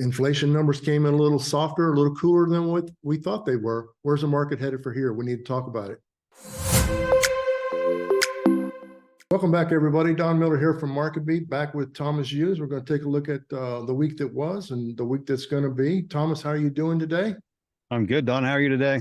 Inflation numbers came in a little softer, a little cooler than what we thought they were. Where's the market headed for here? We need to talk about it. Welcome back, everybody. Don Miller here from MarketBeat, back with Thomas Hughes. We're going to take a look at the week that was and the week that's going to be. Thomas, how are you doing today? I'm good, Don. How are you today?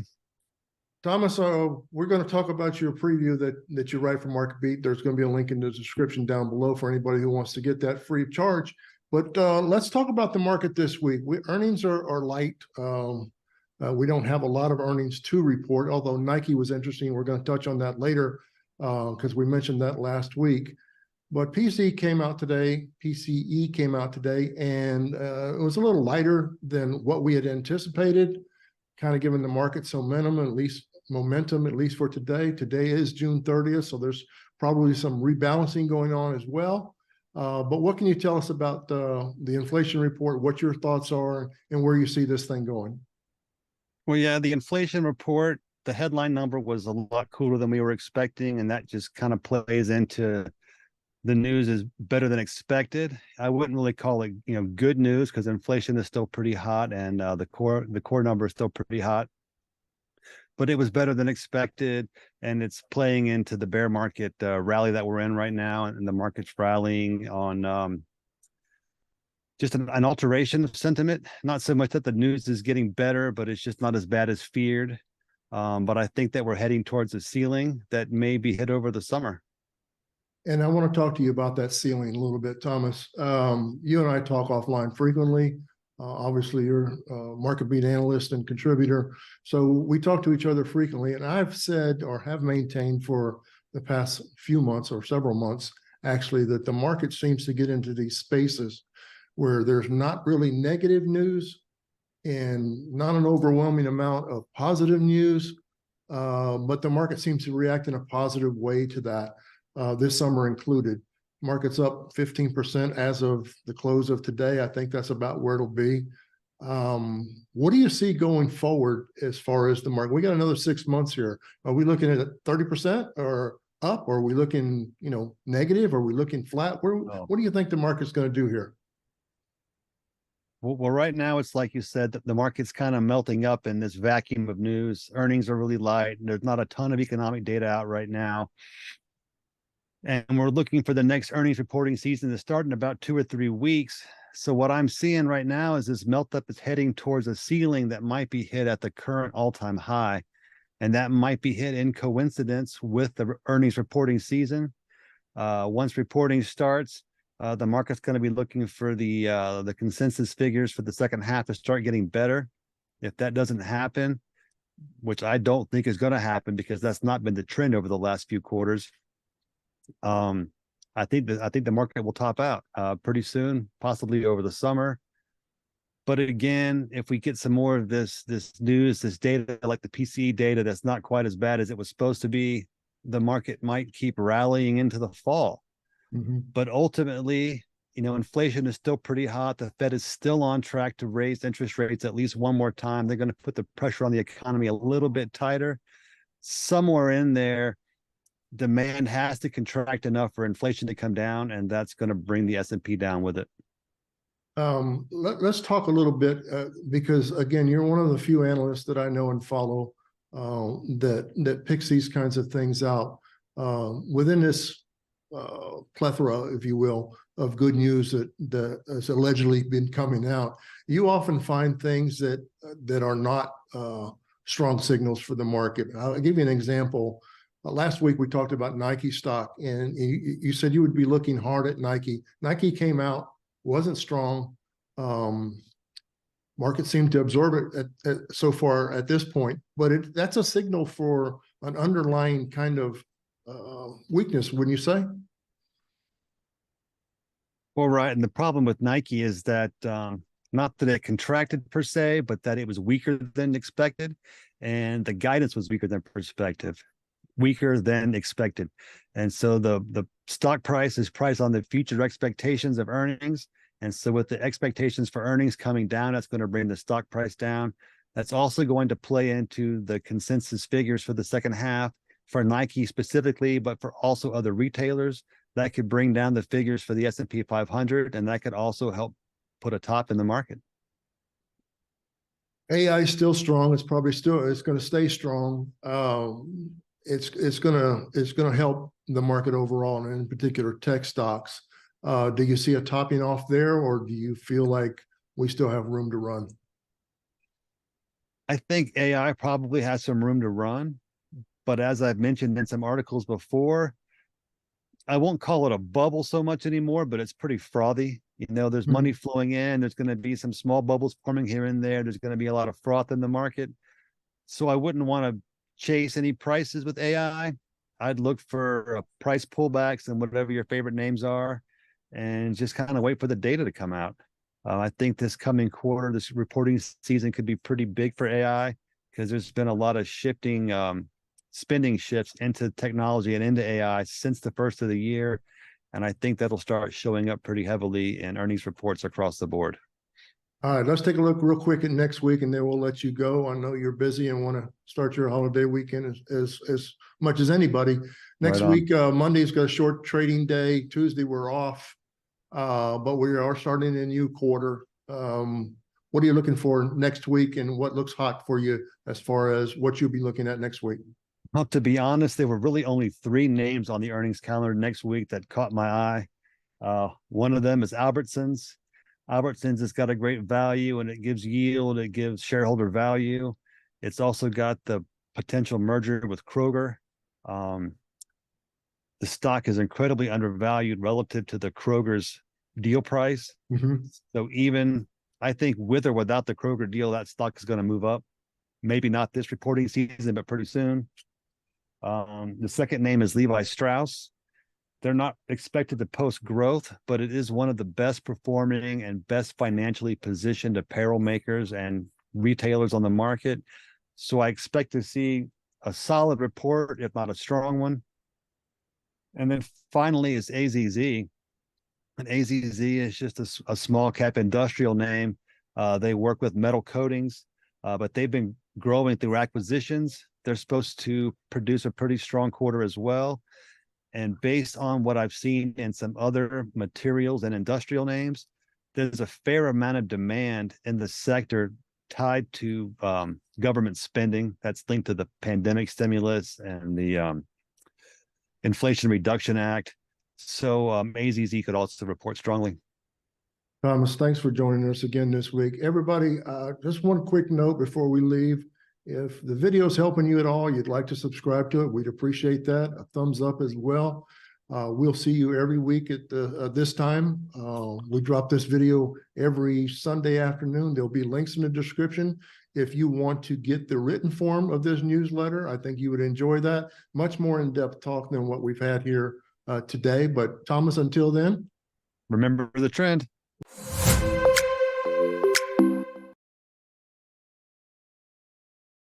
Thomas, we're going to talk about your preview that you write for MarketBeat. There's going to be a link in the description down below for anybody who wants to get that free of charge. But let's talk about the market this week. Earnings are light. We don't have a lot of earnings to report, although Nike was interesting. We're going to touch on that later because we mentioned that last week. But PCE came out today, and it was a little lighter than what we had anticipated, kind of giving the market some momentum, at least for today. Today is June 30th, so there's probably some rebalancing going on as well. But what can you tell us about the inflation report, what your thoughts are, and where you see this thing going? Well, yeah, the inflation report, the headline number was a lot cooler than we were expecting, and that just kind of plays into the news is better than expected. I wouldn't really call it, good news because inflation is still pretty hot and the core number is still pretty hot. But it was better than expected, and it's playing into the bear market rally that we're in right now, and the market's rallying on just an alteration of sentiment. Not so much that the news is getting better, but it's just not as bad as feared. But I think that we're heading towards a ceiling that may be hit over the summer. And I want to talk to you about that ceiling a little bit, Thomas. You and I talk offline frequently. Obviously, you're a MarketBeat analyst and contributor. So we talk to each other frequently. And I've said or have maintained for the past few months or several months, actually, that the market seems to get into these spaces where there's not really negative news and not an overwhelming amount of positive news. But the market seems to react in a positive way to that, this summer included. Market's up 15% as of the close of today. I think that's about where it'll be. What do you see going forward as far as the market? We got another 6 months here. Are we looking at 30% or up? Or are we looking, negative? Are we looking flat? What do you think the market's going to do here? Well, right now it's like you said, that the market's kind of melting up in this vacuum of news. Earnings are really light. There's not a ton of economic data out right now. And we're looking for the next earnings reporting season to start in about 2 or 3 weeks. So what I'm seeing right now is this melt up is heading towards a ceiling that might be hit at the current all-time high. And that might be hit in coincidence with the earnings reporting season. Once reporting starts, the market's going to be looking for the consensus figures for the second half to start getting better. If that doesn't happen, which I don't think is going to happen because that's not been the trend over the last few quarters, I think the market will top out pretty soon, possibly over the summer. But again, if we get some more of this news, this data, like the PCE data, that's not quite as bad as it was supposed to be, the market might keep rallying into the fall. Mm-hmm. But ultimately, inflation is still pretty hot. The Fed is still on track to raise interest rates at least one more time. They're going to put the pressure on the economy a little bit tighter. Somewhere in there, demand has to contract enough for inflation to come down, and that's going to bring the S&P down with it. Let's talk a little bit because, again, you're one of the few analysts that I know and follow that picks these kinds of things out. Within this plethora, if you will, of good news that has allegedly been coming out, you often find things that are not strong signals for the market. I'll give you an example. Last week, we talked about Nike stock, and you said you would be looking hard at Nike. Nike came out, wasn't strong. Market seemed to absorb it so far at this point, but that's a signal for an underlying kind of weakness, wouldn't you say? Well, right. And the problem with Nike is that not that it contracted per se, but that it was weaker than expected, and the guidance was weaker than expected. And so the stock price is priced on the future expectations of earnings. And so with the expectations for earnings coming down, that's going to bring the stock price down. That's also going to play into the consensus figures for the second half for Nike specifically, but for also other retailers. That could bring down the figures for the S&P 500, and that could also help put a top in the market. AI is still strong. It's probably still, it's going to stay strong. It's gonna help the market overall, and in particular tech stocks. Do you see a topping off there, or do you feel like we still have room to run? I think AI probably has some room to run, but as I've mentioned in some articles before, I won't call it a bubble so much anymore, but it's pretty frothy. There's money flowing in. There's going to be some small bubbles forming here and there. There's going to be a lot of froth in the market. So I wouldn't want to chase any prices with AI. I'd look for price pullbacks and whatever your favorite names are, and just kind of wait for the data to come out. I think this coming quarter, this reporting season could be pretty big for AI because there's been a lot of shifting spending shifts into technology and into AI since the first of the year. And I think that'll start showing up pretty heavily in earnings reports across the board. All right, let's take a look real quick at next week, and then we'll let you go. I know you're busy and want to start your holiday weekend as much as anybody. Next week, Monday's got a short trading day. Tuesday, we're off, but we are starting a new quarter. What are you looking for next week, and what looks hot for you as far as what you'll be looking at next week? Well, to be honest, there were really only three names on the earnings calendar next week that caught my eye. One of them is Albertsons. Albertsons has got a great value, and it gives yield. It gives shareholder value. It's also got the potential merger with Kroger. The stock is incredibly undervalued relative to the Kroger's deal price. So even I think with or without the Kroger deal, that stock is going to move up. Maybe not this reporting season, but pretty soon. The second name is Levi Strauss. They're not expected to post growth, but it is one of the best performing and best financially positioned apparel makers and retailers on the market. So I expect to see a solid report, if not a strong one. And then finally is AZZ. And AZZ is just a small cap industrial name. They work with metal coatings, but they've been growing through acquisitions. They're supposed to produce a pretty strong quarter as well. And based on what I've seen in some other materials and industrial names, there's a fair amount of demand in the sector tied to government spending that's linked to the pandemic stimulus and the Inflation Reduction Act. So AZZ could also report strongly. Thomas, thanks for joining us again this week. Everybody, just one quick note before we leave. If the video is helping you at all, you'd like to subscribe to it, we'd appreciate that. A thumbs up as well. We'll see you every week at this time. We drop this video every Sunday afternoon. There'll be links in the description. If you want to get the written form of this newsletter, I think you would enjoy that. Much more in-depth talk than what we've had here today. But Thomas, until then, remember the trend.